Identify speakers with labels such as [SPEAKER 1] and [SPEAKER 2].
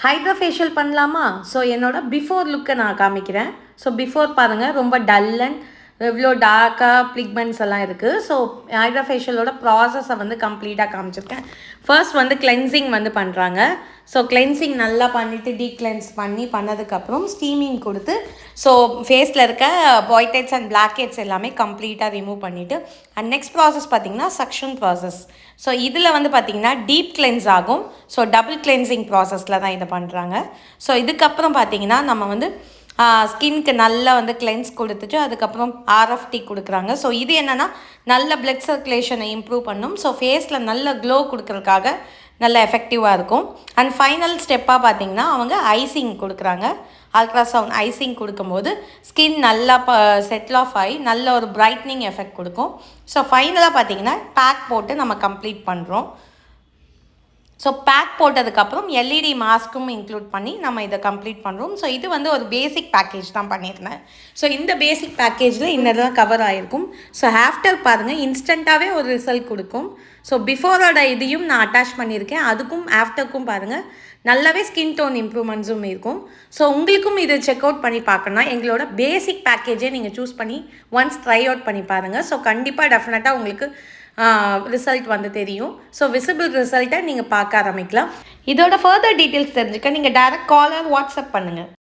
[SPEAKER 1] Hydra facial பண்ணலாமா? So என்னோட before லுக்கை நான் காமிக்கிறேன். ஸோ பிஃபோர் பாருங்கள், ரொம்ப டல் அண்ட் எவ்வளோ டார்க்காக பிக்மெண்ட்ஸ் எல்லாம் இருக்குது. ஸோ ஹைட்ரா ஃபேஷியலோட ப்ராசஸை வந்து கம்ப்ளீட்டாக காமிச்சிருக்கேன். ஃபர்ஸ்ட் வந்து கிளென்சிங் வந்து பண்ணுறாங்க. ஸோ கிளென்சிங் நல்லா பண்ணிவிட்டு டீக்ளென்ஸ் பண்ணதுக்கப்புறம் ஸ்டீமிங் கொடுத்து ஸோ ஃபேஸில் இருக்க white heads and black heads எல்லாமே கம்ப்ளீட்டாக ரிமூவ் பண்ணிவிட்டு அண்ட் நெக்ஸ்ட் ப்ராசஸ் பார்த்திங்கன்னா சக்ஷன் ப்ராசஸ். ஸோ இதில் வந்து பார்த்திங்கன்னா டீப் கிளென்ஸ் ஆகும். ஸோ டபுள் கிளென்சிங் ப்ராசஸில் தான் இதை பண்ணுறாங்க. ஸோ இதுக்கப்புறம் பார்த்திங்கன்னா நம்ம வந்து ஸ்கின்க்கு நல்லா வந்து கிளென்ஸ் கொடுத்துட்டு அதுக்கப்புறம் ஆர்எஃப்டி கொடுக்குறாங்க. ஸோ இது என்னென்னா நல்ல பிளட் சர்க்குலேஷனை இம்ப்ரூவ் பண்ணும். ஸோ ஃபேஸில் நல்ல க்ளோ கொடுக்குறதுக்காக நல்ல எஃபெக்டிவாக இருக்கும். அண்ட் ஃபைனல் ஸ்டெப்பாக பார்த்திங்கன்னா அவங்க ஐசிங் கொடுக்குறாங்க. அல்ட்ராசவுண்ட் ஐசிங் கொடுக்கும்போது ஸ்கின் நல்லா செட்டில் ஆஃப் ஆகி நல்ல ஒரு பிரைட்னிங் எஃபெக்ட் கொடுக்கும். ஸோ ஃபைனலாக பார்த்திங்கன்னா பேக் போட்டு நம்ம கம்ப்ளீட் பண்ணுறோம். ஸோ பேக் போட்டதுக்கப்புறம் எல்இடி மாஸ்க்கும் இன்க்ளூட் பண்ணி நம்ம இதை கம்ப்ளீட் பண்ணுறோம். ஸோ இது வந்து ஒரு பேசிக் பேக்கேஜ் தான் பண்ணியிருந்தேன். ஸோ இந்த பேசிக் பேக்கேஜில் இன்னதெல்லாம் கவர் ஆகிருக்கும். ஸோ ஆஃப்டர் பாருங்கள், இன்ஸ்டண்ட்டாகவே ஒரு ரிசல்ட் கொடுக்கும். ஸோ பிஃபோரோட இதையும் நான் அட்டாச் பண்ணியிருக்கேன். அதுக்கும் ஆஃப்டருக்கும் பாருங்கள் நல்லாவே ஸ்கின் டோன் இம்ப்ரூவ்மெண்ட்ஸும் இருக்கும். ஸோ உங்களுக்கும் இதை செக் அவுட் பண்ணி பார்க்கணுன்னா எங்களோட பேசிக் பேக்கேஜே நீங்கள் சூஸ் பண்ணி ஒன்ஸ் ட்ரை அவுட் பண்ணி பாருங்கள். ஸோ கண்டிப்பாக டெஃபினட்டாக உங்களுக்கு ரிசல்ட் வந்து தெரியும். ஸோ விசிபிள் ரிசல்ட்டை நீங்கள் பார்க்க ஆரம்பிக்கலாம். இதோட ஃபர்தர் டீட்டெயில்ஸ் தெரிஞ்சுக்க நீங்கள் டைரக்ட் கால் ஆர் வாட்ஸ்அப் பண்ணுங்கள்.